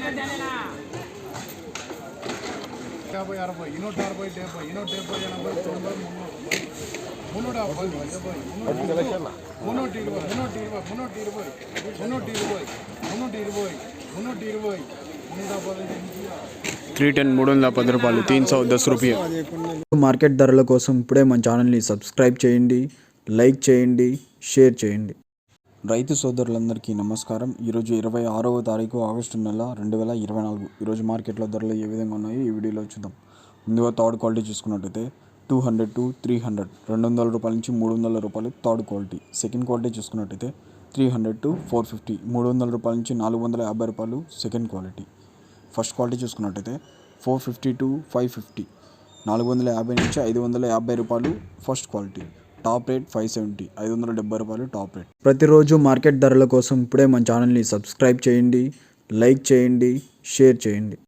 50, 60, 160, 70, 170, 80, 90, 350, 310 రూపాయలు 310 రూపాయలు. మార్కెట్ ధరల కోసం ఇప్పుడే మన ఛానల్ని సబ్స్క్రైబ్ చేయండి, లైక్ చేయండి, షేర్ చేయండి. రైతు సోదరులందరికీ నమస్కారం. ఈరోజు 26వ తారీఖు ఆగస్టు నెల 2024. ఈరోజు మార్కెట్లో ధరలు ఏ విధంగా ఉన్నాయో ఈ వీడియోలో చూద్దాం. ముందుగా థర్డ్ క్వాలిటీ చూసుకున్నట్టయితే 200 to 300, 200 రూపాయల నుంచి 300 రూపాయలు థర్డ్ క్వాలిటీ. సెకండ్ క్వాలిటీ చూసుకున్నట్టయితే 300 to 450, 300 రూపాయల నుంచి 450 రూపాయలు సెకండ్ క్వాలిటీ. ఫస్ట్ క్వాలిటీ చూసుకున్నట్టయితే 450 to 550, 450 నుంచి 550 రూపాయలు ఫస్ట్ క్వాలిటీ. టాప్ రేట్ 570, 570 రూపాయలు టాప్ రేట్. ప్రతిరోజు మార్కెట్ ధరల కోసం ఇప్పుడే మన ఛానల్ని సబ్స్క్రైబ్ చేయండి, లైక్ చేయండి, షేర్ చేయండి.